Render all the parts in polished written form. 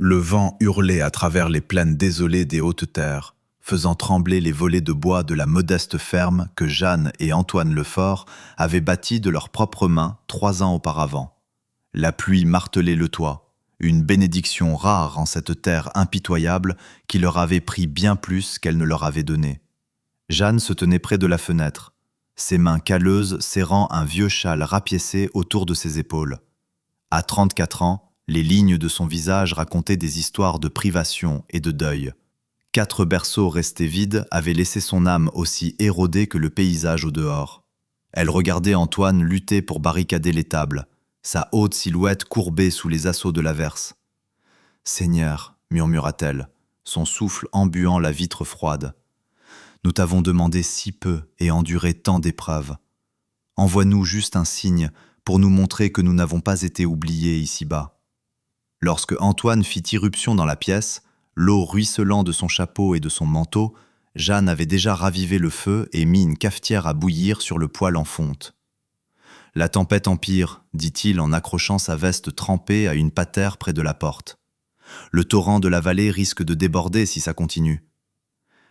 Le vent hurlait à travers les plaines désolées des hautes terres, faisant trembler les volets de bois de la modeste ferme que Jeanne et Antoine Lefort avaient bâtie de leurs propres mains 3 ans auparavant. La pluie martelait le toit, une bénédiction rare en cette terre impitoyable qui leur avait pris bien plus qu'elle ne leur avait donné. Jeanne se tenait près de la fenêtre, ses mains calleuses serrant un vieux châle rapiécé autour de ses épaules. À 34 ans, les lignes de son visage racontaient des histoires de privation et de deuil. 4 berceaux restés vides avaient laissé son âme aussi érodée que le paysage au dehors. Elle regardait Antoine lutter pour barricader les tables, sa haute silhouette courbée sous les assauts de l'averse. « Seigneur, murmura-t-elle, son souffle embuant la vitre froide. Nous t'avons demandé si peu et enduré tant d'épreuves. Envoie-nous juste un signe pour nous montrer que nous n'avons pas été oubliés ici-bas. » Lorsque Antoine fit irruption dans la pièce, l'eau ruisselant de son chapeau et de son manteau, Jeanne avait déjà ravivé le feu et mis une cafetière à bouillir sur le poêle en fonte. « La tempête empire, dit-il en accrochant sa veste trempée à une patère près de la porte. Le torrent de la vallée risque de déborder si ça continue. »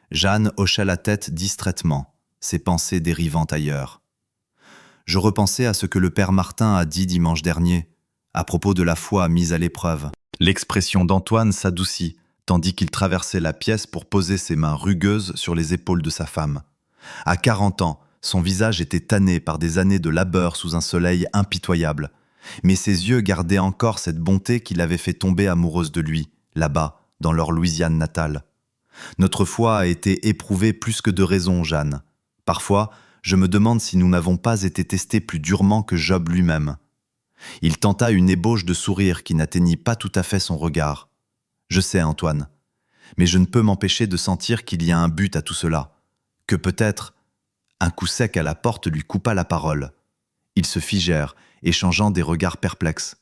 Jeanne hocha la tête distraitement, ses pensées dérivant ailleurs. « Je repensais à ce que le père Martin a dit dimanche dernier, à propos de la foi mise à l'épreuve. » L'expression d'Antoine s'adoucit, tandis qu'il traversait la pièce pour poser ses mains rugueuses sur les épaules de sa femme. À 40 ans, son visage était tanné par des années de labeur sous un soleil impitoyable, mais ses yeux gardaient encore cette bonté qui l'avait fait tomber amoureuse de lui, là-bas, dans leur Louisiane natale. Notre foi a été éprouvée plus que de raison, Jeanne. Parfois, je me demande si nous n'avons pas été testés plus durement que Job lui-même. Il tenta une ébauche de sourire qui n'atteignit pas tout à fait son regard. Je sais, Antoine, mais je ne peux m'empêcher de sentir qu'il y a un but à tout cela, que peut-être un coup sec à la porte lui coupa la parole. Ils se figèrent, échangeant des regards perplexes.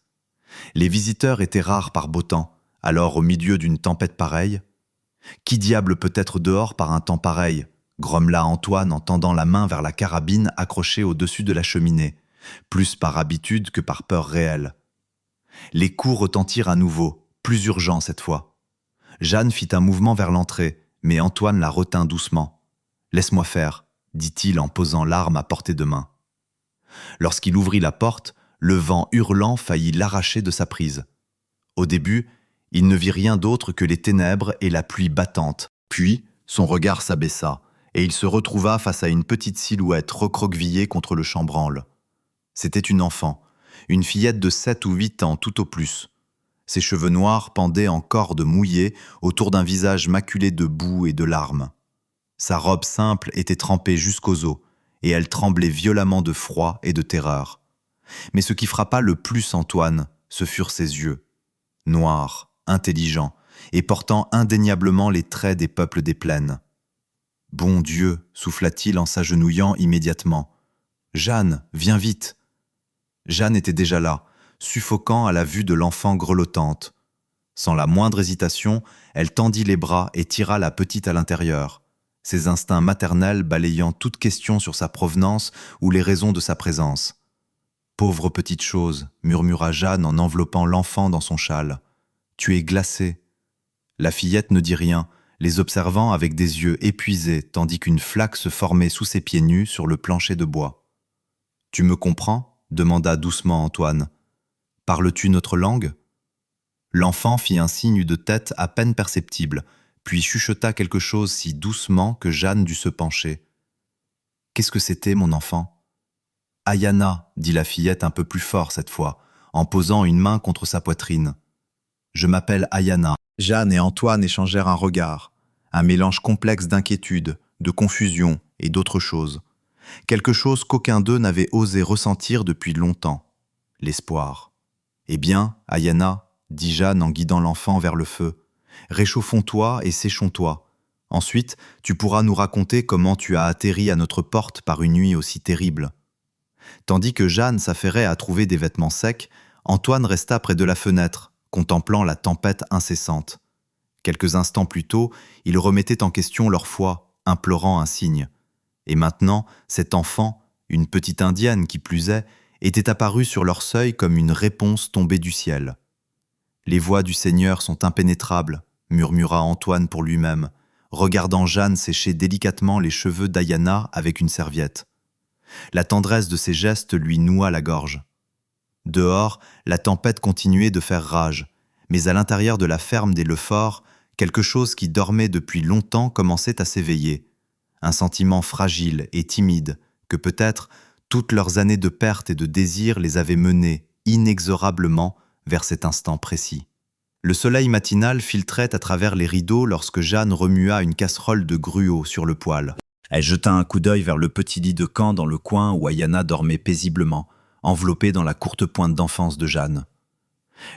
Les visiteurs étaient rares par beau temps, alors au milieu d'une tempête pareille. Qui diable peut être dehors par un temps pareil, grommela Antoine en tendant la main vers la carabine accrochée au-dessus de la cheminée, plus par habitude que par peur réelle. Les coups retentirent à nouveau, plus urgents cette fois. Jeanne fit un mouvement vers l'entrée, mais Antoine la retint doucement. « Laisse-moi faire », dit-il en posant l'arme à portée de main. Lorsqu'il ouvrit la porte, le vent hurlant faillit l'arracher de sa prise. Au début, il ne vit rien d'autre que les ténèbres et la pluie battante. Puis, son regard s'abaissa, et il se retrouva face à une petite silhouette recroquevillée contre le chambranle. C'était une enfant, une fillette de 7 ou 8 ans tout au plus. Ses cheveux noirs pendaient en cordes mouillées autour d'un visage maculé de boue et de larmes. Sa robe simple était trempée jusqu'aux os, et elle tremblait violemment de froid et de terreur. Mais ce qui frappa le plus Antoine, ce furent ses yeux. Noirs, intelligents, et portant indéniablement les traits des peuples des plaines. « Bon Dieu !» souffla-t-il en s'agenouillant immédiatement. « Jeanne, viens vite !» Jeanne était déjà là, suffocant à la vue de l'enfant grelottante. Sans la moindre hésitation, elle tendit les bras et tira la petite à l'intérieur, ses instincts maternels balayant toute question sur sa provenance ou les raisons de sa présence. « Pauvre petite chose !» murmura Jeanne en enveloppant l'enfant dans son châle. « Tu es glacée. » La fillette ne dit rien, les observant avec des yeux épuisés, tandis qu'une flaque se formait sous ses pieds nus sur le plancher de bois. « Tu me comprends ?» demanda doucement Antoine. « Parles-tu notre langue ?» L'enfant fit un signe de tête à peine perceptible, puis chuchota quelque chose si doucement que Jeanne dut se pencher. « Qu'est-ce que c'était, mon enfant ?»« Ayana, » dit la fillette un peu plus fort cette fois, en posant une main contre sa poitrine. « Je m'appelle Ayana. » Jeanne et Antoine échangèrent un regard, un mélange complexe d'inquiétude, de confusion et d'autre chose. Quelque chose qu'aucun d'eux n'avait osé ressentir depuis longtemps, l'espoir. « Eh bien, Ayana, » dit Jeanne en guidant l'enfant vers le feu, « réchauffons-toi et séchons-toi. Ensuite, tu pourras nous raconter comment tu as atterri à notre porte par une nuit aussi terrible. » Tandis que Jeanne s'affairait à trouver des vêtements secs, Antoine resta près de la fenêtre, contemplant la tempête incessante. Quelques instants plus tôt, ils remettaient en question leur foi, implorant un signe. Et maintenant, cet enfant, une petite indienne qui plus est, était apparue sur leur seuil comme une réponse tombée du ciel. Les voies du Seigneur sont impénétrables, murmura Antoine pour lui-même, regardant Jeanne sécher délicatement les cheveux d'Ayana avec une serviette. La tendresse de ses gestes lui noua la gorge. Dehors, la tempête continuait de faire rage, mais à l'intérieur de la ferme des Lefort, quelque chose qui dormait depuis longtemps commençait à s'éveiller. Un sentiment fragile et timide que peut-être toutes leurs années de perte et de désir les avaient menés inexorablement vers cet instant précis. Le soleil matinal filtrait à travers les rideaux lorsque Jeanne remua une casserole de gruau sur le poêle. Elle jeta un coup d'œil vers le petit lit de camp dans le coin où Ayana dormait paisiblement, enveloppée dans la courte pointe d'enfance de Jeanne.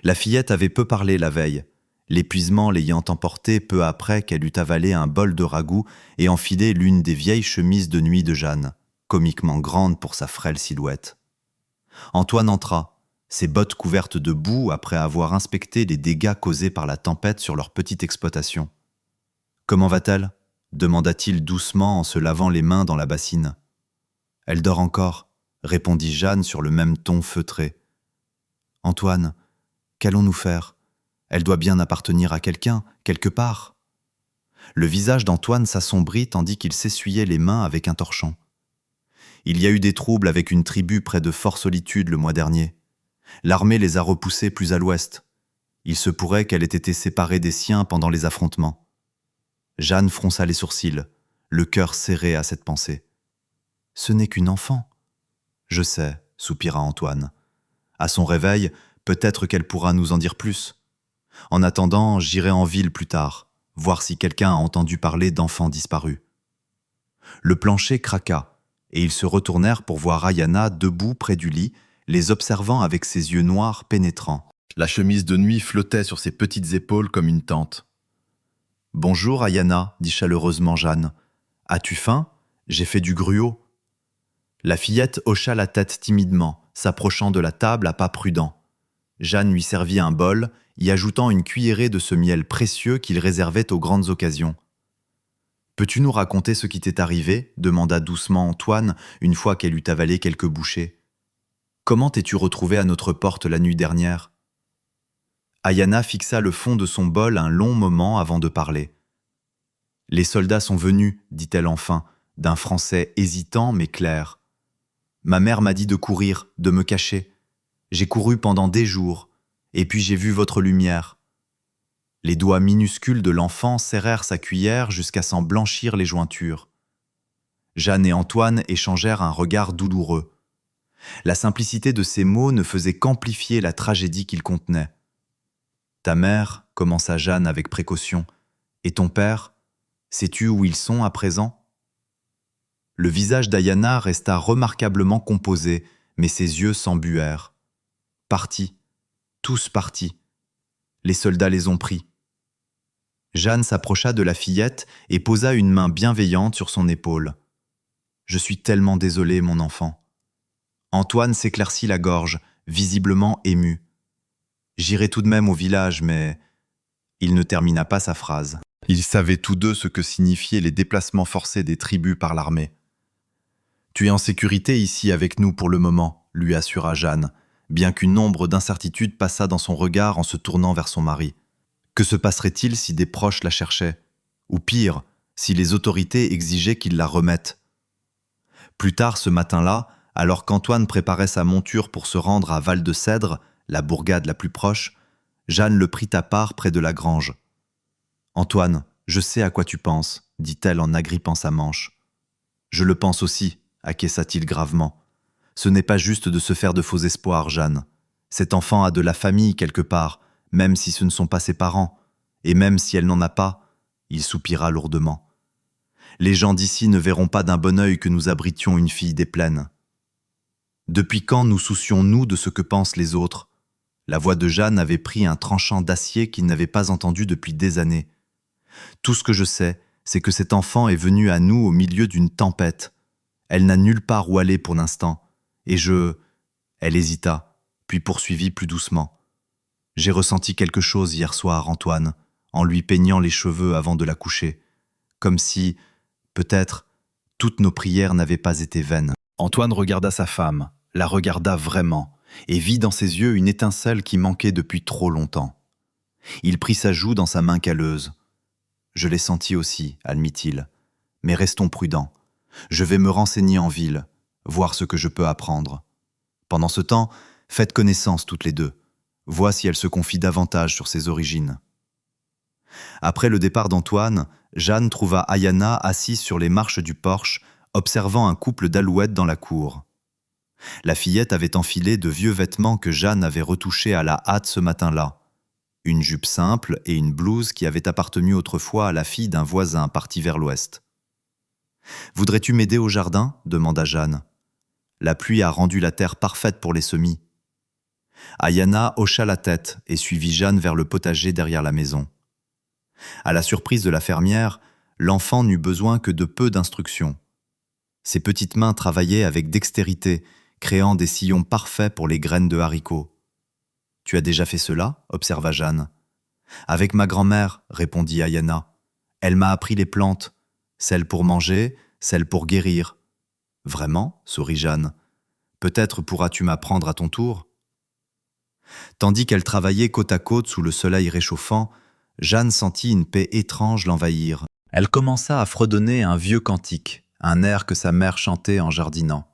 La fillette avait peu parlé la veille, l'épuisement l'ayant emportée peu après qu'elle eut avalé un bol de ragoût et enfilé l'une des vieilles chemises de nuit de Jeanne, comiquement grande pour sa frêle silhouette. Antoine entra, ses bottes couvertes de boue après avoir inspecté les dégâts causés par la tempête sur leur petite exploitation. « Comment va-t-elle » demanda-t-il doucement en se lavant les mains dans la bassine. « Elle dort encore » répondit Jeanne sur le même ton feutré. « Antoine, qu'allons-nous faire ? Elle doit bien appartenir à quelqu'un, quelque part. » Le visage d'Antoine s'assombrit tandis qu'il s'essuyait les mains avec un torchon. « Il y a eu des troubles avec une tribu près de Fort-Solitude le mois dernier. L'armée les a repoussés plus à l'ouest. Il se pourrait qu'elle ait été séparée des siens pendant les affrontements. » Jeanne fronça les sourcils, le cœur serré à cette pensée. « Ce n'est qu'une enfant. » « Je sais, » soupira Antoine. « À son réveil, peut-être qu'elle pourra nous en dire plus. En attendant, j'irai en ville plus tard, voir si quelqu'un a entendu parler d'enfants disparus. » Le plancher craqua, et ils se retournèrent pour voir Ayana debout près du lit, les observant avec ses yeux noirs pénétrants. La chemise de nuit flottait sur ses petites épaules comme une tente. « Bonjour Ayana, dit chaleureusement Jeanne. As-tu faim ? J'ai fait du gruau. » La fillette hocha la tête timidement, s'approchant de la table à pas prudents. Jeanne lui servit un bol, y ajoutant une cuillerée de ce miel précieux qu'il réservait aux grandes occasions. « Peux-tu nous raconter ce qui t'est arrivé » demanda doucement Antoine, une fois qu'elle eut avalé quelques bouchées. « Comment t'es-tu retrouvé à notre porte la nuit dernière ?» Ayana fixa le fond de son bol un long moment avant de parler. « Les soldats sont venus, dit-elle enfin, d'un français hésitant mais clair. Ma mère m'a dit de courir, de me cacher. J'ai couru pendant des jours, et puis j'ai vu votre lumière. » Les doigts minuscules de l'enfant serrèrent sa cuillère jusqu'à s'en blanchir les jointures. Jeanne et Antoine échangèrent un regard douloureux. La simplicité de ces mots ne faisait qu'amplifier la tragédie qu'ils contenaient. « Ta mère, commença Jeanne avec précaution, et ton père, sais-tu où ils sont à présent ?» Le visage d'Ayana resta remarquablement composé, mais ses yeux s'embuèrent. Partis, tous partis. Les soldats les ont pris. Jeanne s'approcha de la fillette et posa une main bienveillante sur son épaule. « Je suis tellement désolée, mon enfant. » Antoine s'éclaircit la gorge, visiblement ému. « J'irai tout de même au village, mais... » Il ne termina pas sa phrase. Ils savaient tous deux ce que signifiaient les déplacements forcés des tribus par l'armée. « Tu es en sécurité ici avec nous pour le moment, » lui assura Jeanne, bien qu'une ombre d'incertitude passa dans son regard en se tournant vers son mari. Que se passerait-il si des proches la cherchaient ? Ou pire, si les autorités exigeaient qu'ils la remettent ? Plus tard ce matin-là, alors qu'Antoine préparait sa monture pour se rendre à Val-de-Cèdre, la bourgade la plus proche, Jeanne le prit à part près de la grange. « Antoine, je sais à quoi tu penses, » dit-elle en agrippant sa manche. « Je le pense aussi, » acquiesça-t-il gravement. « Ce n'est pas juste de se faire de faux espoirs, Jeanne. Cet enfant a de la famille quelque part, même si ce ne sont pas ses parents, et même si elle n'en a pas, » il soupira lourdement. « Les gens d'ici ne verront pas d'un bon œil que nous abritions une fille des plaines. » Depuis quand nous soucions-nous de ce que pensent les autres ? La voix de Jeanne avait pris un tranchant d'acier qu'il n'avait pas entendu depuis des années. Tout ce que je sais, c'est que cet enfant est venu à nous au milieu d'une tempête. Elle n'a nulle part où aller pour l'instant, et je... Elle hésita, puis poursuivit plus doucement. J'ai ressenti quelque chose hier soir, Antoine, en lui peignant les cheveux avant de la coucher, comme si, peut-être, toutes nos prières n'avaient pas été vaines. Antoine regarda sa femme, la regarda vraiment, et vit dans ses yeux une étincelle qui manquait depuis trop longtemps. Il prit sa joue dans sa main calleuse. « Je l'ai senti aussi, admit-il. Mais restons prudents. Je vais me renseigner en ville, voir ce que je peux apprendre. Pendant ce temps, faites connaissance toutes les deux. Vois si elle se confie davantage sur ses origines. » Après le départ d'Antoine, Jeanne trouva Ayana assise sur les marches du porche, observant un couple d'alouettes dans la cour. La fillette avait enfilé de vieux vêtements que Jeanne avait retouchés à la hâte ce matin-là. Une jupe simple et une blouse qui avaient appartenu autrefois à la fille d'un voisin parti vers l'ouest. « Voudrais-tu m'aider au jardin » demanda Jeanne. La pluie a rendu la terre parfaite pour les semis. Ayana hocha la tête et suivit Jeanne vers le potager derrière la maison. À la surprise de la fermière, l'enfant n'eut besoin que de peu d'instructions. Ses petites mains travaillaient avec dextérité, créant des sillons parfaits pour les graines de haricots. « Tu as déjà fait cela » observa Jeanne. « Avec ma grand-mère » répondit Ayana. « Elle m'a appris les plantes, celles pour manger, celles pour guérir. »« Vraiment » sourit Jeanne. « Peut-être pourras-tu m'apprendre à ton tour ?» Tandis qu'elle travaillait côte à côte sous le soleil réchauffant, Jeanne sentit une paix étrange l'envahir. Elle commença à fredonner un vieux cantique, un air que sa mère chantait en jardinant.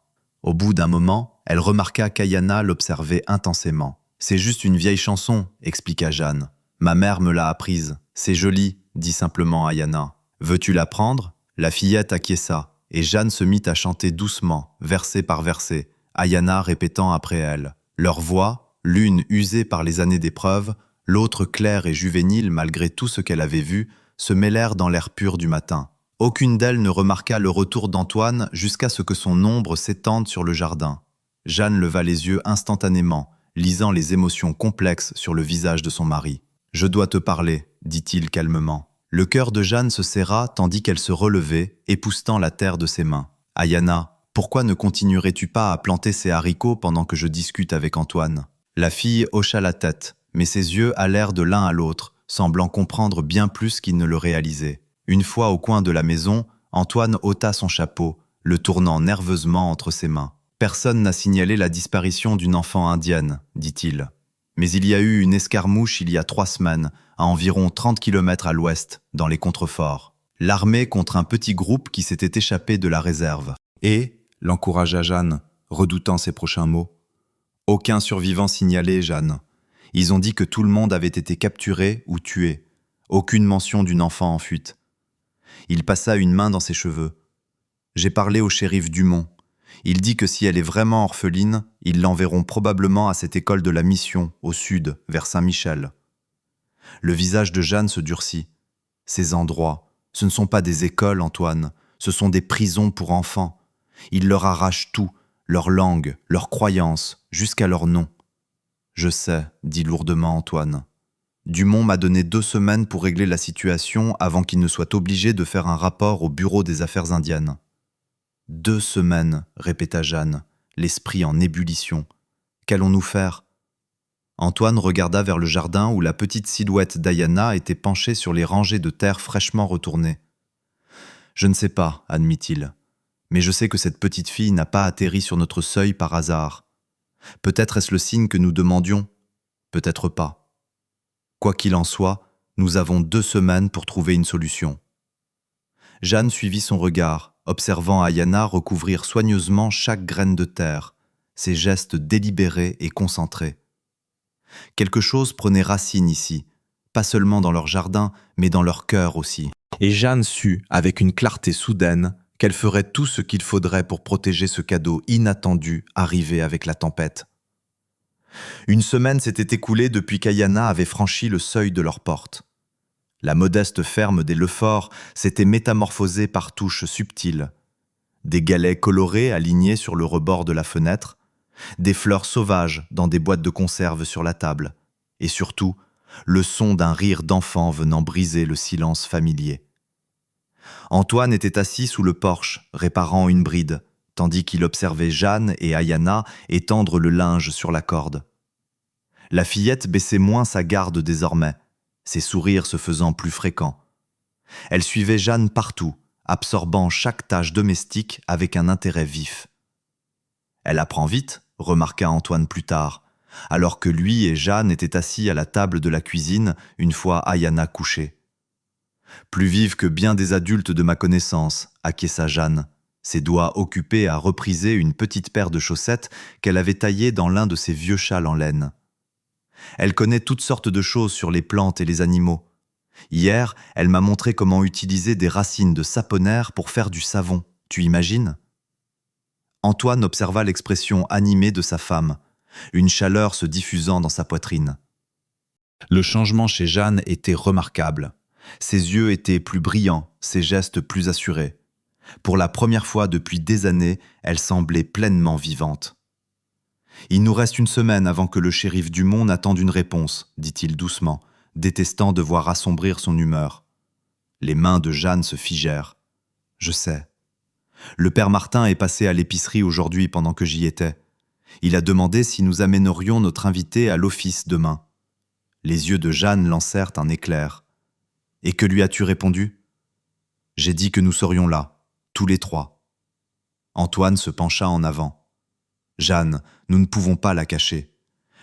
Au bout d'un moment, elle remarqua qu'Ayana l'observait intensément. « C'est juste une vieille chanson » expliqua Jeanne. « Ma mère me l'a apprise. C'est joli » dit simplement Ayana. « Veux-tu l'apprendre » La fillette acquiesça, et Jeanne se mit à chanter doucement, verset par verset, Ayana répétant après elle. Leur voix, l'une usée par les années d'épreuve, l'autre claire et juvénile malgré tout ce qu'elle avait vu, se mêlèrent dans l'air pur du matin. Aucune d'elles ne remarqua le retour d'Antoine jusqu'à ce que son ombre s'étende sur le jardin. Jeanne leva les yeux instantanément, lisant les émotions complexes sur le visage de son mari. « Je dois te parler » dit-il calmement. Le cœur de Jeanne se serra tandis qu'elle se relevait, époussetant la terre de ses mains. « Ayana, pourquoi ne continuerais-tu pas à planter ces haricots pendant que je discute avec Antoine ?» La fille hocha la tête, mais ses yeux allèrent de l'un à l'autre, semblant comprendre bien plus qu'il ne le réalisait. Une fois au coin de la maison, Antoine ôta son chapeau, le tournant nerveusement entre ses mains. « Personne n'a signalé la disparition d'une enfant indienne, dit-il. Mais il y a eu une escarmouche il y a 3 semaines, à environ 30 km à l'ouest, dans les contreforts. L'armée contre un petit groupe qui s'était échappé de la réserve. Et, l'encouragea Jeanne, redoutant ses prochains mots. Aucun survivant signalé, Jeanne. Ils ont dit que tout le monde avait été capturé ou tué. Aucune mention d'une enfant en fuite. Il passa une main dans ses cheveux. J'ai parlé au shérif Dumont. Il dit que si elle est vraiment orpheline, ils l'enverront probablement à cette école de la mission, au sud, vers Saint-Michel. Le visage de Jeanne se durcit. Ces endroits, ce ne sont pas des écoles, Antoine, ce sont des prisons pour enfants. Ils leur arrachent tout, leur langue, leurs croyances, jusqu'à leur nom. Je sais, dit lourdement Antoine. Dumont m'a donné 2 semaines pour régler la situation avant qu'il ne soit obligé de faire un rapport au bureau des affaires indiennes. 2 semaines, répéta Jeanne, l'esprit en ébullition. Qu'allons-nous faire ? Antoine regarda vers le jardin où la petite silhouette d'Ayana était penchée sur les rangées de terre fraîchement retournées. Je ne sais pas, admit-il, mais je sais que cette petite fille n'a pas atterri sur notre seuil par hasard. Peut-être est-ce le signe que nous demandions, peut-être pas. Quoi qu'il en soit, nous avons 2 semaines pour trouver une solution. Jeanne suivit son regard, observant Ayana recouvrir soigneusement chaque graine de terre, ses gestes délibérés et concentrés. Quelque chose prenait racine ici, pas seulement dans leur jardin, mais dans leur cœur aussi. Et Jeanne sut, avec une clarté soudaine, qu'elle ferait tout ce qu'il faudrait pour protéger ce cadeau inattendu arrivé avec la tempête. 1 semaine s'était écoulée depuis qu'Ayana avait franchi le seuil de leur porte. La modeste ferme des Lefort s'était métamorphosée par touches subtiles. Des galets colorés alignés sur le rebord de la fenêtre, des fleurs sauvages dans des boîtes de conserve sur la table, et surtout, le son d'un rire d'enfant venant briser le silence familier. Antoine était assis sous le porche, réparant une bride, tandis qu'il observait Jeanne et Ayana étendre le linge sur la corde. La fillette baissait moins sa garde désormais, ses sourires se faisant plus fréquents. Elle suivait Jeanne partout, absorbant chaque tâche domestique avec un intérêt vif. « Elle apprend vite », remarqua Antoine plus tard, alors que lui et Jeanne étaient assis à la table de la cuisine une fois Ayana couchée. Plus vive que bien des adultes de ma connaissance, acquiesça Jeanne, ses doigts occupés à repriser une petite paire de chaussettes qu'elle avait taillées dans l'un de ses vieux châles en laine. Elle connaît toutes sortes de choses sur les plantes et les animaux. Hier, elle m'a montré comment utiliser des racines de saponaire pour faire du savon. Tu imagines ? Antoine observa l'expression animée de sa femme, une chaleur se diffusant dans sa poitrine. Le changement chez Jeanne était remarquable. Ses yeux étaient plus brillants, ses gestes plus assurés. Pour la première fois depuis des années, elle semblait pleinement vivante. « Il nous reste une semaine avant que le shérif Dumont n'attende une réponse, dit-il doucement, détestant devoir assombrir son humeur. Les mains de Jeanne se figèrent. « Je sais. Le père Martin est passé à l'épicerie aujourd'hui pendant que j'y étais. Il a demandé si nous amènerions notre invité à l'office demain. » Les yeux de Jeanne lancèrent un éclair. « Et que lui as-tu répondu ?»« J'ai dit que nous serions là, tous les trois. » Antoine se pencha en avant. « Jeanne, nous ne pouvons pas la cacher.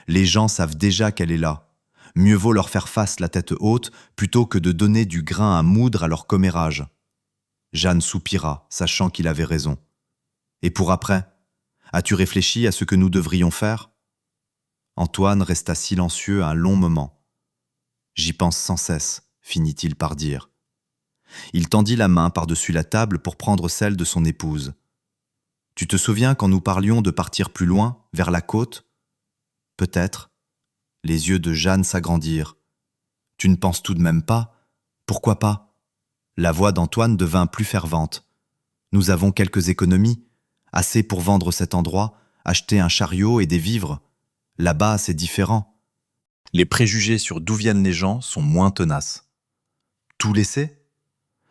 Les gens savent déjà qu'elle est là. Mieux vaut leur faire face la tête haute plutôt que de donner du grain à moudre à leur commérage. » Jeanne soupira, sachant qu'il avait raison. « Et pour après ? As-tu réfléchi à ce que nous devrions faire ?» Antoine resta silencieux un long moment. « J'y pense sans cesse, » finit-il par dire. Il tendit la main par-dessus la table pour prendre celle de son épouse. « Tu te souviens quand nous parlions de partir plus loin, vers la côte ? » « Peut-être. » Les yeux de Jeanne s'agrandirent. « Tu ne penses tout de même pas ? Pourquoi pas ?» La voix d'Antoine devint plus fervente. « Nous avons quelques économies, assez pour vendre cet endroit, acheter un chariot et des vivres. Là-bas, c'est différent. Les préjugés sur d'où viennent les gens sont moins tenaces. Tout laisser ?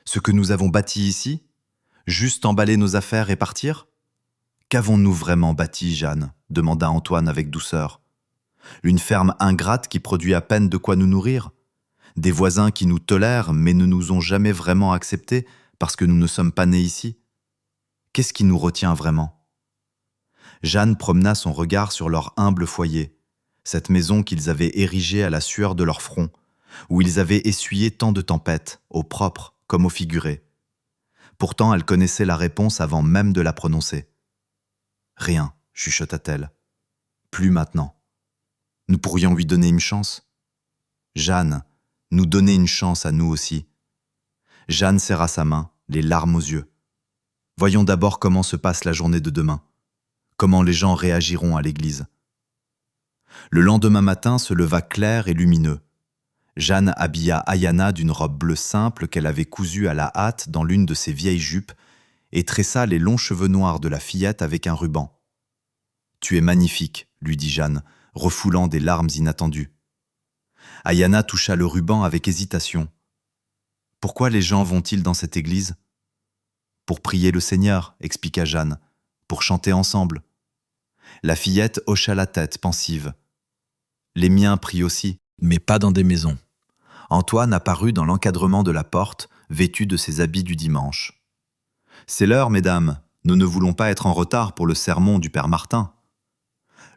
Ce que nous avons bâti ici ? Juste emballer nos affaires et partir ? Qu'avons-nous vraiment bâti, Jeanne ? Demanda Antoine avec douceur. Une ferme ingrate qui produit à peine de quoi nous nourrir ? Des voisins qui nous tolèrent mais ne nous ont jamais vraiment acceptés parce que nous ne sommes pas nés ici ? Qu'est-ce qui nous retient vraiment ? Jeanne promena son regard sur leur humble foyer, cette maison qu'ils avaient érigée à la sueur de leur front, où ils avaient essuyé tant de tempêtes, au propre comme au figuré. Pourtant, elle connaissait la réponse avant même de la prononcer. « Rien, chuchota-t-elle. Plus maintenant. Nous pourrions lui donner une chance. Jeanne, nous donner une chance à nous aussi. » Jeanne serra sa main, les larmes aux yeux. « Voyons d'abord comment se passe la journée de demain. Comment les gens réagiront à l'église. » Le lendemain matin se leva clair et lumineux. Jeanne habilla Ayana d'une robe bleue simple qu'elle avait cousue à la hâte dans l'une de ses vieilles jupes et tressa les longs cheveux noirs de la fillette avec un ruban. « Tu es magnifique, » lui dit Jeanne, refoulant des larmes inattendues. Ayana toucha le ruban avec hésitation. « Pourquoi les gens vont-ils dans cette église ?»« Pour prier le Seigneur, » expliqua Jeanne, « pour chanter ensemble. » La fillette hocha la tête, pensive. « Les miens prient aussi, mais pas dans des maisons. » Antoine apparut dans l'encadrement de la porte, vêtu de ses habits du dimanche. « C'est l'heure, mesdames, nous ne voulons pas être en retard pour le sermon du père Martin. »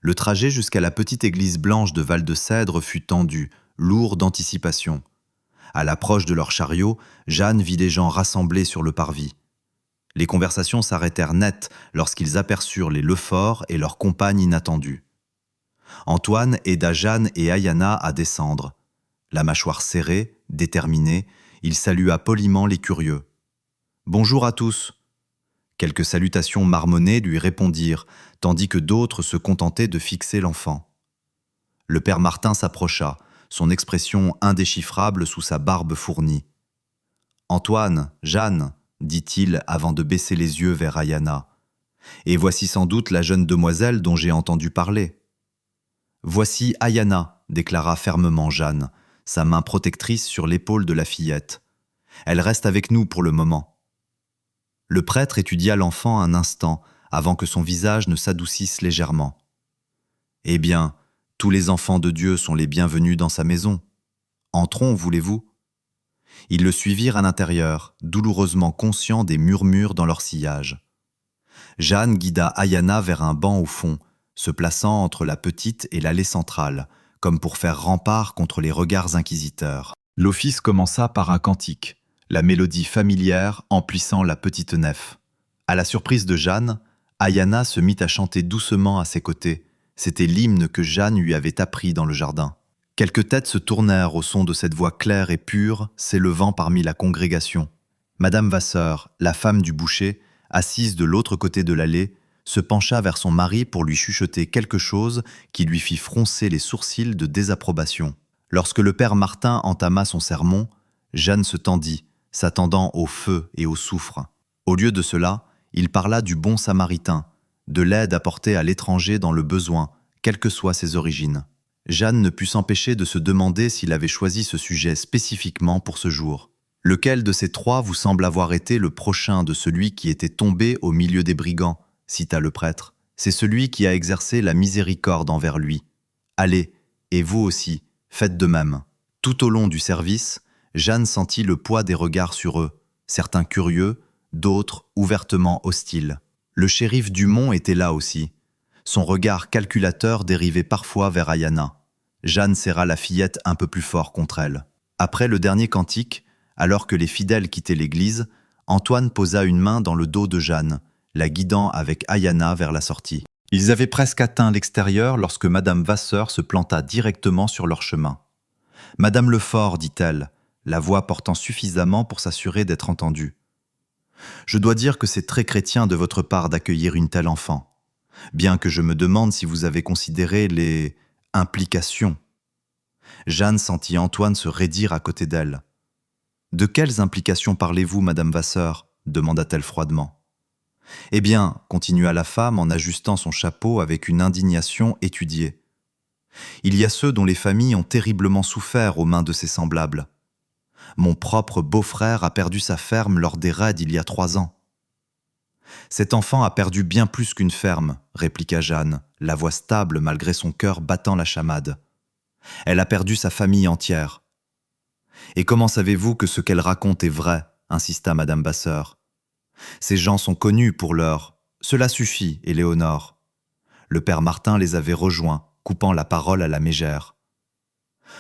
Le trajet jusqu'à la petite église blanche de Val-de-Cèdre fut tendu, lourd d'anticipation. À l'approche de leur chariot, Jeanne vit des gens rassemblés sur le parvis. Les conversations s'arrêtèrent net lorsqu'ils aperçurent les Lefort et leur compagne inattendue. Antoine aida Jeanne et Ayana à descendre. La mâchoire serrée, déterminée, il salua poliment les curieux. « Bonjour à tous !» Quelques salutations marmonnées lui répondirent, tandis que d'autres se contentaient de fixer l'enfant. Le père Martin s'approcha, son expression indéchiffrable sous sa barbe fournie. « Antoine, Jeanne !» dit-il avant de baisser les yeux vers Ayana. « Et voici sans doute la jeune demoiselle dont j'ai entendu parler. »« Voici Ayana !» déclara fermement Jeanne, sa main protectrice sur l'épaule de la fillette. « Elle reste avec nous pour le moment. » Le prêtre étudia l'enfant un instant avant que son visage ne s'adoucisse légèrement. « Eh bien, tous les enfants de Dieu sont les bienvenus dans sa maison. Entrons, voulez-vous » Ils le suivirent à l'intérieur, douloureusement conscients des murmures dans leur sillage. Jeanne guida Ayana vers un banc au fond, se plaçant entre la petite et l'allée centrale, comme pour faire rempart contre les regards inquisiteurs. L'office commença par un cantique, la mélodie familière emplissant la petite nef. À la surprise de Jeanne, Ayana se mit à chanter doucement à ses côtés. C'était l'hymne que Jeanne lui avait appris dans le jardin. Quelques têtes se tournèrent au son de cette voix claire et pure s'élevant parmi la congrégation. Madame Vasseur, la femme du boucher, assise de l'autre côté de l'allée, se pencha vers son mari pour lui chuchoter quelque chose qui lui fit froncer les sourcils de désapprobation. Lorsque le père Martin entama son sermon, Jeanne se tendit, s'attendant au feu et au soufre. Au lieu de cela, il parla du bon samaritain, de l'aide apportée à l'étranger dans le besoin, quelles que soient ses origines. Jeanne ne put s'empêcher de se demander s'il avait choisi ce sujet spécifiquement pour ce jour. Lequel de ces trois vous semble avoir été le prochain de celui qui était tombé au milieu des brigands, cita le prêtre. C'est celui qui a exercé la miséricorde envers lui. Allez, et vous aussi, faites de même. Tout au long du service, Jeanne sentit le poids des regards sur eux, certains curieux, d'autres ouvertement hostiles. Le shérif Dumont était là aussi. Son regard calculateur dérivait parfois vers Ayana. Jeanne serra la fillette un peu plus fort contre elle. Après le dernier cantique, alors que les fidèles quittaient l'église, Antoine posa une main dans le dos de Jeanne, la guidant avec Ayana vers la sortie. Ils avaient presque atteint l'extérieur lorsque Madame Vasseur se planta directement sur leur chemin. « Madame Lefort, dit-elle, la voix portant suffisamment pour s'assurer d'être entendue. Je dois dire que c'est très chrétien de votre part d'accueillir une telle enfant. Bien que je me demande si vous avez considéré les implications. » Jeanne sentit Antoine se raidir à côté d'elle. « De quelles implications parlez-vous, Madame Vasseur ?» demanda-t-elle froidement. « Eh bien, continua la femme en ajustant son chapeau avec une indignation étudiée. Il y a ceux dont les familles ont terriblement souffert aux mains de ses semblables. Mon propre beau-frère a perdu sa ferme lors des raids il y a 3 ans. Cet enfant a perdu bien plus qu'une ferme, répliqua Jeanne, la voix stable malgré son cœur battant la chamade. Elle a perdu sa famille entière. Et comment savez-vous que ce qu'elle raconte est vrai, insista Madame Vasseur. Ces gens sont connus pour l'heure. Cela suffit, Éléonore. Le père Martin les avait rejoints, coupant la parole à la mégère.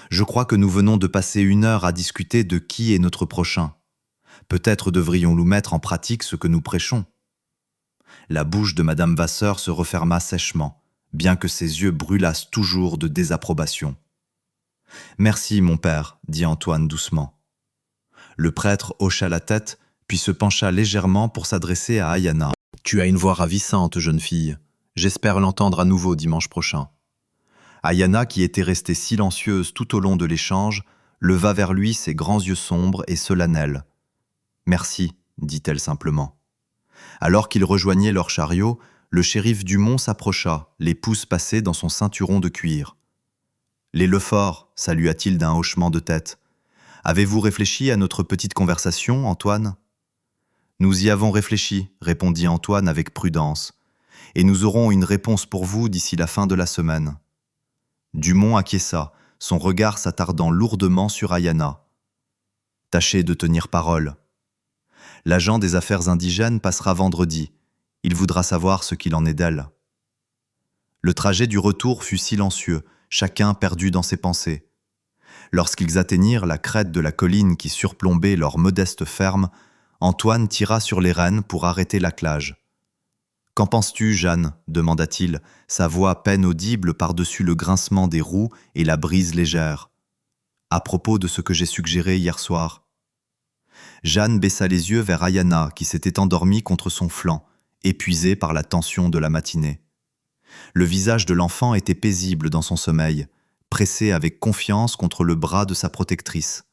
Je crois que nous venons de passer 1 heure à discuter de qui est notre prochain. Peut-être devrions-nous mettre en pratique ce que nous prêchons. La bouche de Madame Vasseur se referma sèchement, bien que ses yeux brûlassent toujours de désapprobation. « Merci, mon père, dit Antoine doucement. Le prêtre hocha la tête, puis se pencha légèrement pour s'adresser à Ayana. « Tu as une voix ravissante, jeune fille. J'espère l'entendre à nouveau dimanche prochain. » Ayana, qui était restée silencieuse tout au long de l'échange, leva vers lui ses grands yeux sombres et solennels. « Merci, dit-elle simplement. » Alors qu'ils rejoignaient leur chariot, le shérif Dumont s'approcha, les pouces passés dans son ceinturon de cuir. « Les Lefort, salua-t-il d'un hochement de tête. Avez-vous réfléchi à notre petite conversation, Antoine ? » Nous y avons réfléchi, répondit Antoine avec prudence, et nous aurons une réponse pour vous d'ici la fin de la semaine. Dumont acquiesça, son regard s'attardant lourdement sur Ayana. « Tâchez de tenir parole. L'agent des affaires indigènes passera vendredi. Il voudra savoir ce qu'il en est d'elle. » Le trajet du retour fut silencieux, chacun perdu dans ses pensées. Lorsqu'ils atteignirent la crête de la colline qui surplombait leur modeste ferme, Antoine tira sur les rênes pour arrêter l'attelage. « Qu'en penses-tu, Jeanne » demanda-t-il, sa voix à peine audible par-dessus le grincement des roues et la brise légère. « À propos de ce que j'ai suggéré hier soir. » Jeanne baissa les yeux vers Ayana qui s'était endormie contre son flanc, épuisée par la tension de la matinée. Le visage de l'enfant était paisible dans son sommeil, pressé avec confiance contre le bras de sa protectrice.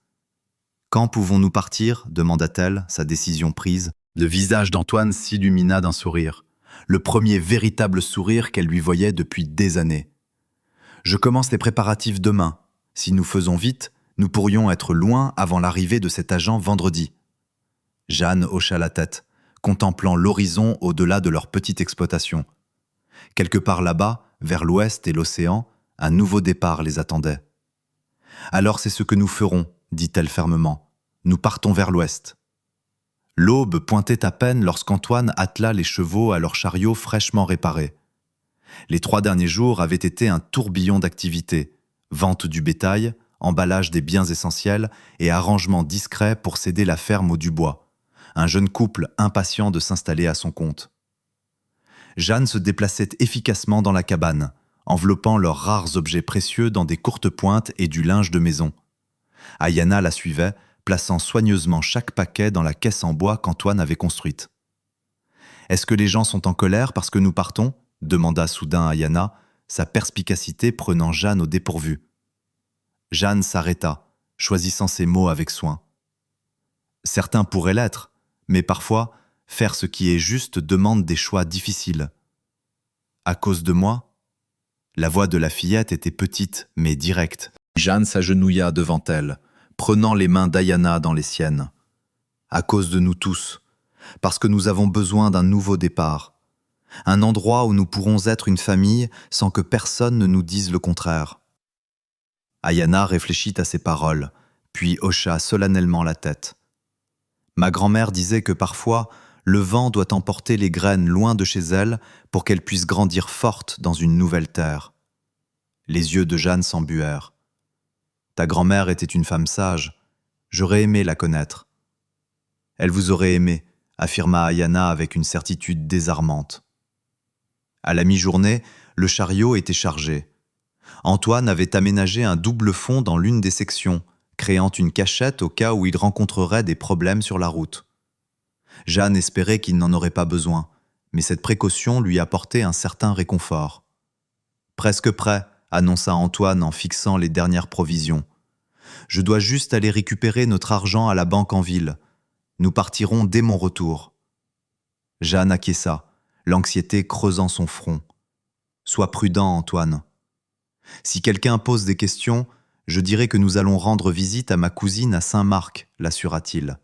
« Quand pouvons-nous partir » demanda-t-elle, sa décision prise. Le visage d'Antoine s'illumina d'un sourire, le premier véritable sourire qu'elle lui voyait depuis des années. « Je commence les préparatifs demain. Si nous faisons vite, nous pourrions être loin avant l'arrivée de cet agent vendredi. » Jeanne hocha la tête, contemplant l'horizon au-delà de leur petite exploitation. Quelque part là-bas, vers l'ouest et l'océan, un nouveau départ les attendait. « Alors c'est ce que nous ferons, » dit-elle fermement. « Nous partons vers l'ouest. » L'aube pointait à peine lorsqu'Antoine attela les chevaux à leur chariot fraîchement réparé. Les 3 derniers jours avaient été un tourbillon d'activités. Vente du bétail, emballage des biens essentiels et arrangement discret pour céder la ferme au Dubois. Un jeune couple impatient de s'installer à son compte. Jeanne se déplaçait efficacement dans la cabane, enveloppant leurs rares objets précieux dans des courtes pointes et du linge de maison. Ayana la suivait, plaçant soigneusement chaque paquet dans la caisse en bois qu'Antoine avait construite. « Est-ce que les gens sont en colère parce que nous partons ?» demanda soudain Ayana, sa perspicacité prenant Jeanne au dépourvu. Jeanne s'arrêta, choisissant ses mots avec soin. « Certains pourraient l'être, mais parfois, faire ce qui est juste demande des choix difficiles. »« À cause de moi ?» La voix de la fillette était petite, mais directe. Jeanne s'agenouilla devant elle, prenant les mains d'Ayana dans les siennes. « À cause de nous tous, parce que nous avons besoin d'un nouveau départ. Un endroit où nous pourrons être une famille sans que personne ne nous dise le contraire. » Ayana réfléchit à ces paroles, puis hocha solennellement la tête. Ma grand-mère disait que parfois, le vent doit emporter les graines loin de chez elle pour qu'elles puissent grandir fortes dans une nouvelle terre. Les yeux de Jeanne s'embuèrent. Ta grand-mère était une femme sage. J'aurais aimé la connaître. Elle vous aurait aimé, affirma Ayana avec une certitude désarmante. À la mi-journée, le chariot était chargé. Antoine avait aménagé un double fond dans l'une des sections, créant une cachette au cas où il rencontrerait des problèmes sur la route. Jeanne espérait qu'il n'en aurait pas besoin, mais cette précaution lui apportait un certain réconfort. « Presque prêt », annonça Antoine en fixant les dernières provisions. « Je dois juste aller récupérer notre argent à la banque en ville. Nous partirons dès mon retour. » Jeanne acquiesça, l'anxiété creusant son front. « Sois prudent, Antoine. Si quelqu'un pose des questions, je dirai que nous allons rendre visite à ma cousine à Saint-Marc, l'assura-t-il.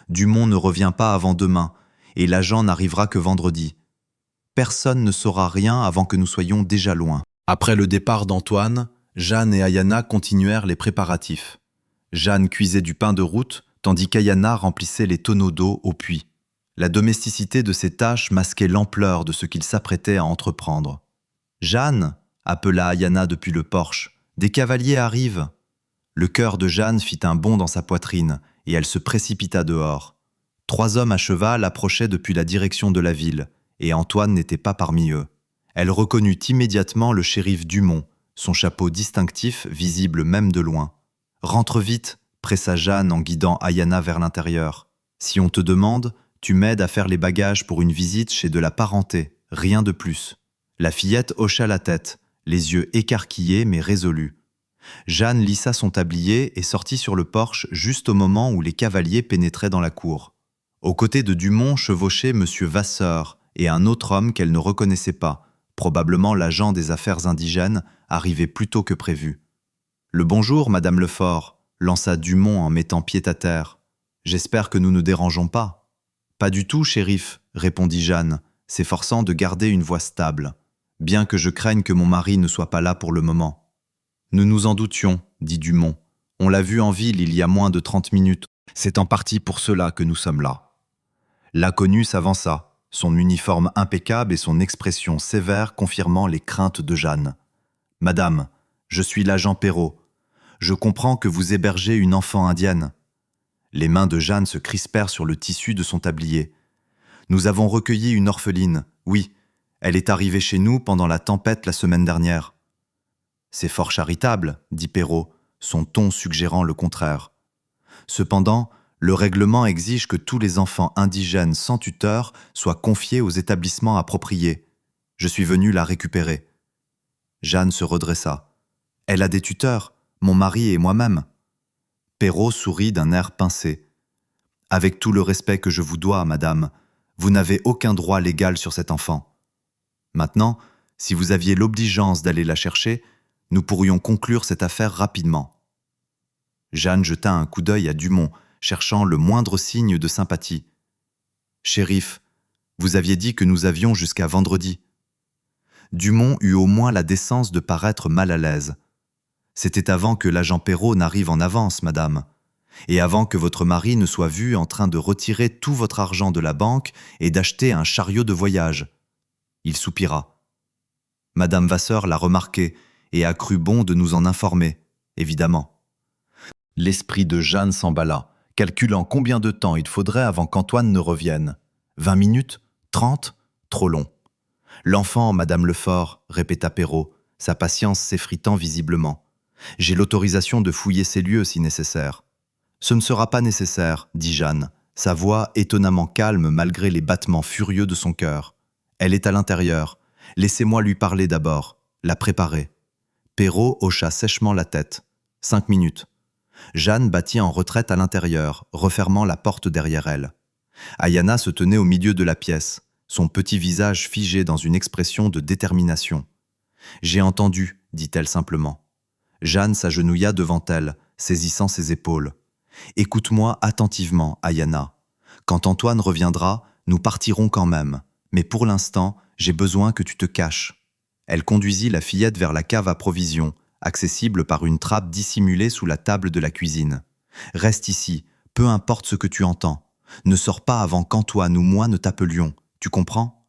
Dumont ne revient pas avant demain, et l'agent n'arrivera que vendredi. Personne ne saura rien avant que nous soyons déjà loin. » Après le départ d'Antoine, Jeanne et Ayana continuèrent les préparatifs. Jeanne cuisait du pain de route, tandis qu'Ayana remplissait les tonneaux d'eau au puits. La domesticité de ces tâches masquait l'ampleur de ce qu'il s'apprêtait à entreprendre. « Jeanne !» appela Ayana depuis le porche. « Des cavaliers arrivent !» Le cœur de Jeanne fit un bond dans sa poitrine, et elle se précipita dehors. 3 hommes à cheval approchaient depuis la direction de la ville, et Antoine n'était pas parmi eux. Elle reconnut immédiatement le shérif Dumont, son chapeau distinctif visible même de loin. « Rentre vite !» pressa Jeanne en guidant Ayana vers l'intérieur. « Si on te demande, tu m'aides à faire les bagages pour une visite chez de la parenté, rien de plus. » La fillette hocha la tête, les yeux écarquillés mais résolus. Jeanne lissa son tablier et sortit sur le porche juste au moment où les cavaliers pénétraient dans la cour. Aux côtés de Dumont chevauchait M. Vasseur et un autre homme qu'elle ne reconnaissait pas, probablement l'agent des affaires indigènes, arrivé plus tôt que prévu. « Le bonjour, Madame Lefort », lança Dumont en mettant pied à terre. « J'espère que nous ne dérangeons pas. »« Pas du tout, shérif », répondit Jeanne, s'efforçant de garder une voix stable, bien que je craigne que mon mari ne soit pas là pour le moment. « Nous nous en doutions, » dit Dumont. « On l'a vu en ville il y a moins de 30 minutes. C'est en partie pour cela que nous sommes là. » L'inconnu s'avança, son uniforme impeccable et son expression sévère confirmant les craintes de Jeanne. « Madame, je suis l'agent Perrault. Je comprends que vous hébergez une enfant indienne. » Les mains de Jeanne se crispèrent sur le tissu de son tablier. « Nous avons recueilli une orpheline, oui. Elle est arrivée chez nous pendant la tempête la semaine dernière. » « C'est fort charitable, » dit Perrault, son ton suggérant le contraire. « Cependant, le règlement exige que tous les enfants indigènes sans tuteur soient confiés aux établissements appropriés. Je suis venu la récupérer. » Jeanne se redressa. « Elle a des tuteurs, mon mari et moi-même. » Perrault sourit d'un air pincé. « Avec tout le respect que je vous dois, madame, vous n'avez aucun droit légal sur cet enfant. Maintenant, si vous aviez l'obligeance d'aller la chercher, nous pourrions conclure cette affaire rapidement. » Jeanne jeta un coup d'œil à Dumont, cherchant le moindre signe de sympathie. « Shérif, vous aviez dit que nous avions jusqu'à vendredi. » Dumont eut au moins la décence de paraître mal à l'aise. « C'était avant que l'agent Perrault n'arrive en avance, madame, et avant que votre mari ne soit vu en train de retirer tout votre argent de la banque et d'acheter un chariot de voyage. » Il soupira. Madame Vasseur l'a remarqué et a cru bon de nous en informer, évidemment. L'esprit de Jeanne s'emballa, calculant combien de temps il faudrait avant qu'Antoine ne revienne. 20 minutes 30 Trop long. L'enfant, Madame Lefort, répéta Perrault, sa patience s'effritant visiblement. J'ai l'autorisation de fouiller ces lieux si nécessaire. Ce ne sera pas nécessaire, dit Jeanne, sa voix étonnamment calme malgré les battements furieux de son cœur. Elle est à l'intérieur. Laissez-moi lui parler d'abord, la préparer. Perrault hocha sèchement la tête. 5 minutes. Jeanne battit en retraite à l'intérieur, refermant la porte derrière elle. Ayana se tenait au milieu de la pièce, son petit visage figé dans une expression de détermination. « J'ai entendu », dit-elle simplement. Jeanne s'agenouilla devant elle, saisissant ses épaules. « Écoute-moi attentivement, Ayana. Quand Antoine reviendra, nous partirons quand même. Mais pour l'instant, j'ai besoin que tu te caches. » Elle conduisit la fillette vers la cave à provisions, accessible par une trappe dissimulée sous la table de la cuisine. « Reste ici, peu importe ce que tu entends. Ne sors pas avant qu'Antoine ou moi ne t'appelions. Tu comprends ?»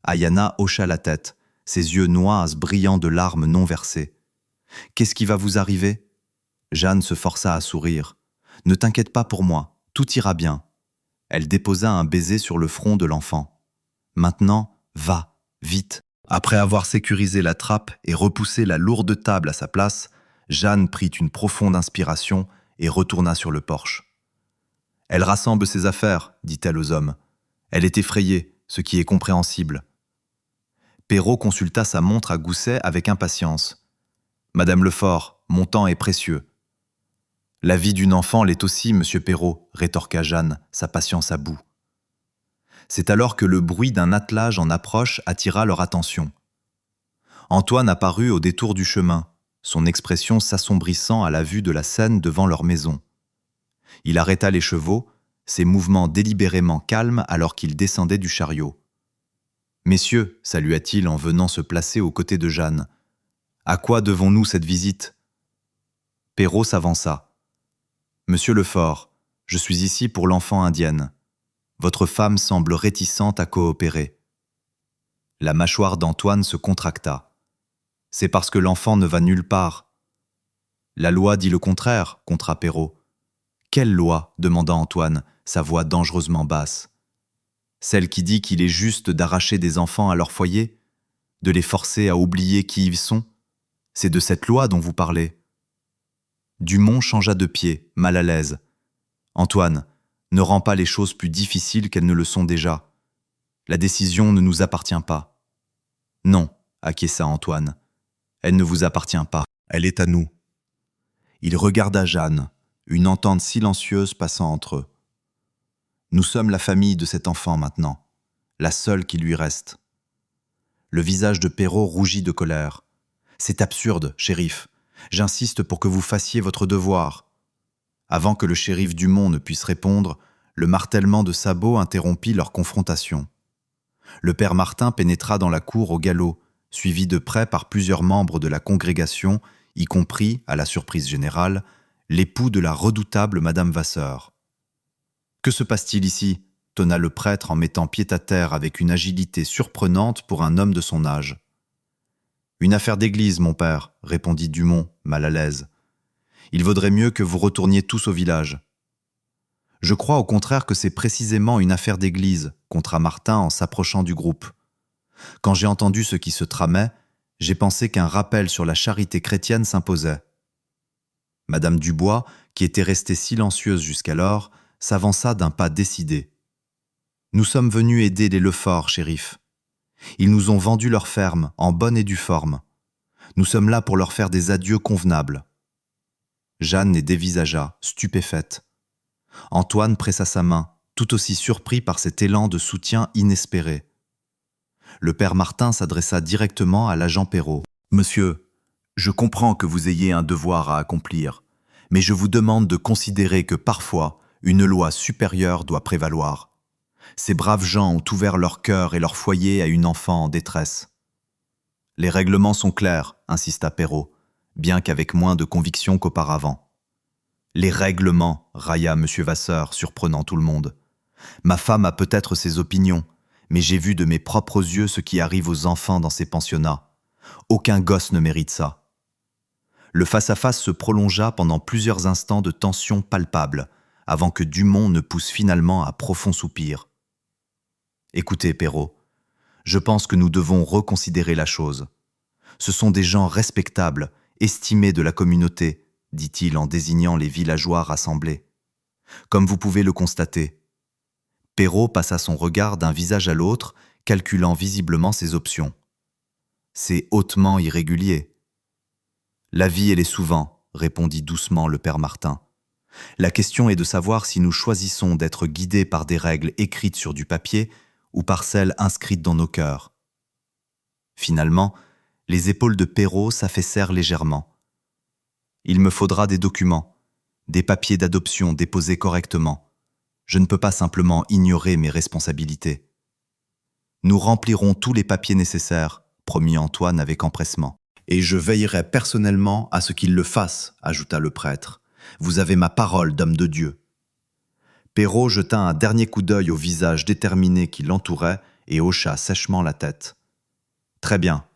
Ayana hocha la tête, ses yeux noirs brillant de larmes non versées. « Qu'est-ce qui va vous arriver ?» Jeanne se força à sourire. « Ne t'inquiète pas pour moi, tout ira bien. » Elle déposa un baiser sur le front de l'enfant. « Maintenant, va, vite. » Après avoir sécurisé la trappe et repoussé la lourde table à sa place, Jeanne prit une profonde inspiration et retourna sur le porche. « Elle rassemble ses affaires, dit-elle aux hommes. Elle est effrayée, ce qui est compréhensible. » Perrault consulta sa montre à gousset avec impatience. « Madame Lefort, mon temps est précieux. »« La vie d'une enfant l'est aussi, monsieur Perrault, » rétorqua Jeanne, sa patience à bout. C'est alors que le bruit d'un attelage en approche attira leur attention. Antoine apparut au détour du chemin, son expression s'assombrissant à la vue de la scène devant leur maison. Il arrêta les chevaux, ses mouvements délibérément calmes alors qu'il descendait du chariot. « Messieurs, salua-t-il en venant se placer aux côtés de Jeanne, à quoi devons-nous cette visite ?» Perrault s'avança. « Monsieur Lefort, je suis ici pour l'enfant indienne. Votre femme semble réticente à coopérer. » La mâchoire d'Antoine se contracta. « C'est parce que l'enfant ne va nulle part. »« La loi dit le contraire, » contra Perrault. « Quelle loi ?» demanda Antoine, sa voix dangereusement basse. « Celle qui dit qu'il est juste d'arracher des enfants à leur foyer, de les forcer à oublier qui ils sont. C'est de cette loi dont vous parlez. » Dumont changea de pied, mal à l'aise. « Antoine, ne rends pas les choses plus difficiles qu'elles ne le sont déjà. La décision ne nous appartient pas. »« Non, » acquiesça Antoine. « Elle ne vous appartient pas. Elle est à nous. » Il regarda Jeanne, une entente silencieuse passant entre eux. « Nous sommes la famille de cet enfant maintenant, la seule qui lui reste. » Le visage de Perrault rougit de colère. « C'est absurde, shérif. J'insiste pour que vous fassiez votre devoir. » Avant que le shérif Dumont ne puisse répondre, le martèlement de sabots interrompit leur confrontation. Le père Martin pénétra dans la cour au galop, suivi de près par plusieurs membres de la congrégation, y compris, à la surprise générale, l'époux de la redoutable Madame Vasseur. « Que se passe-t-il ici ?» tonna le prêtre en mettant pied à terre avec une agilité surprenante pour un homme de son âge. « Une affaire d'église, mon père, » répondit Dumont, mal à l'aise. « Il vaudrait mieux que vous retourniez tous au village. »« Je crois au contraire que c'est précisément une affaire d'église, » contra Martin en s'approchant du groupe. « Quand j'ai entendu ce qui se tramait, j'ai pensé qu'un rappel sur la charité chrétienne s'imposait. » Madame Dubois, qui était restée silencieuse jusqu'alors, s'avança d'un pas décidé. « Nous sommes venus aider les Lefort, shérif. Ils nous ont vendu leur ferme, en bonne et due forme. Nous sommes là pour leur faire des adieux convenables. » Jeanne les dévisagea, stupéfaite. Antoine pressa sa main, tout aussi surpris par cet élan de soutien inespéré. Le père Martin s'adressa directement à l'agent Perrault. « Monsieur, je comprends que vous ayez un devoir à accomplir, mais je vous demande de considérer que parfois, une loi supérieure doit prévaloir. Ces braves gens ont ouvert leur cœur et leur foyer à une enfant en détresse. »« Les règlements sont clairs, » insista Perrault, bien qu'avec moins de conviction qu'auparavant. « Les règlements, » railla M. Vasseur, surprenant tout le monde. « Ma femme a peut-être ses opinions, mais j'ai vu de mes propres yeux ce qui arrive aux enfants dans ces pensionnats. Aucun gosse ne mérite ça. Le face-à-face se prolongea pendant plusieurs instants de tension palpable, avant que Dumont ne pousse finalement un profond soupir. « Écoutez, Perrault, je pense que nous devons reconsidérer la chose. Ce sont des gens respectables, estimés de la communauté, dit-il en désignant les villageois rassemblés. Comme vous pouvez le constater. » Perrault passa son regard d'un visage à l'autre, calculant visiblement ses options. C'est hautement irrégulier. La vie, elle est souvent, répondit doucement le père Martin. La question est de savoir si nous choisissons d'être guidés par des règles écrites sur du papier ou par celles inscrites dans nos cœurs. Finalement, les épaules de Perrault s'affaissèrent légèrement. Il me faudra des documents, des papiers d'adoption déposés correctement. Je ne peux pas simplement ignorer mes responsabilités. Nous remplirons tous les papiers nécessaires, promit Antoine avec empressement. Et je veillerai personnellement à ce qu'il le fasse, ajouta le prêtre. Vous avez ma parole d'homme de Dieu. Perrault jeta un dernier coup d'œil au visage déterminé qui l'entourait et hocha sèchement la tête. Très bien.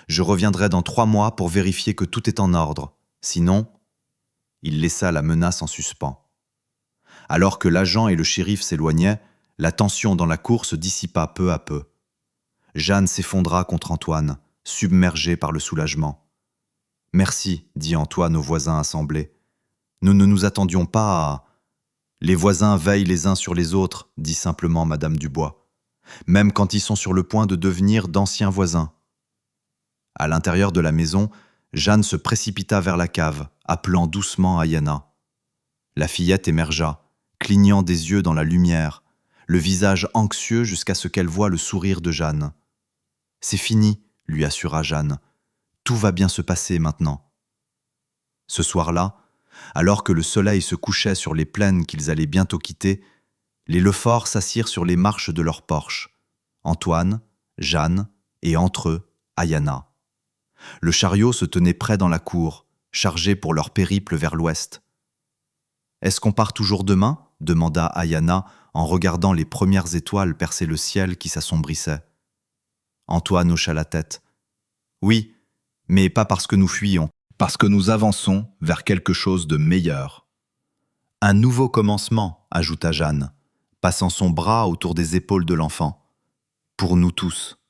Je reviendrai dans 3 mois pour vérifier que tout est en ordre. Sinon, il laissa la menace en suspens. Alors que l'agent et le shérif s'éloignaient, la tension dans la cour se dissipa peu à peu. Jeanne s'effondra contre Antoine, submergée par le soulagement. « Merci, dit Antoine aux voisins assemblés. Nous ne nous attendions pas à... » « Les voisins veillent les uns sur les autres, dit simplement Madame Dubois, même quand ils sont sur le point de devenir d'anciens voisins. À l'intérieur de la maison, Jeanne se précipita vers la cave, appelant doucement Ayana. La fillette émergea, clignant des yeux dans la lumière, le visage anxieux jusqu'à ce qu'elle voie le sourire de Jeanne. « C'est fini, lui assura Jeanne. Tout va bien se passer maintenant. » Ce soir-là, alors que le soleil se couchait sur les plaines qu'ils allaient bientôt quitter, les Lefort s'assirent sur les marches de leur porche. Antoine, Jeanne et entre eux, Ayana. Le chariot se tenait près dans la cour, chargé pour leur périple vers l'ouest. « Est-ce qu'on part toujours demain ?» demanda Ayana en regardant les premières étoiles percer le ciel qui s'assombrissait. Antoine hocha la tête. « Oui, mais pas parce que nous fuyons. Parce que nous avançons vers quelque chose de meilleur. »« Un nouveau commencement, ajouta Jeanne, passant son bras autour des épaules de l'enfant. Pour nous tous.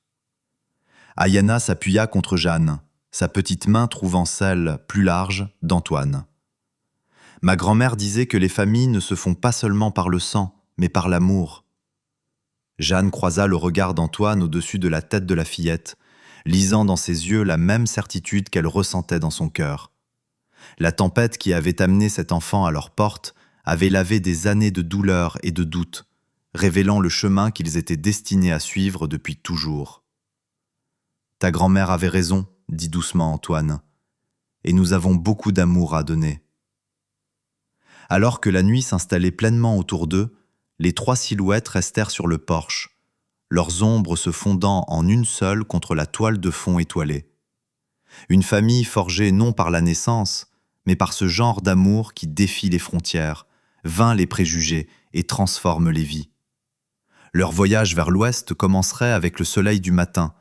Ayana s'appuya contre Jeanne, sa petite main trouvant celle, plus large, d'Antoine. « Ma grand-mère disait que les familles ne se font pas seulement par le sang, mais par l'amour. » Jeanne croisa le regard d'Antoine au-dessus de la tête de la fillette, lisant dans ses yeux la même certitude qu'elle ressentait dans son cœur. La tempête qui avait amené cet enfant à leur porte avait lavé des années de douleur et de doute, révélant le chemin qu'ils étaient destinés à suivre depuis toujours. « Ta grand-mère avait raison, dit doucement Antoine, et nous avons beaucoup d'amour à donner. » Alors que la nuit s'installait pleinement autour d'eux, les 3 silhouettes restèrent sur le porche, leurs ombres se fondant en une seule contre la toile de fond étoilée. Une famille forgée non par la naissance, mais par ce genre d'amour qui défie les frontières, vainc les préjugés et transforme les vies. Leur voyage vers l'ouest commencerait avec le soleil du matin,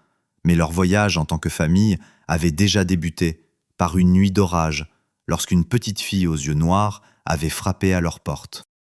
mais leur voyage en tant que famille avait déjà débuté par une nuit d'orage, lorsqu'une petite fille aux yeux noirs avait frappé à leur porte.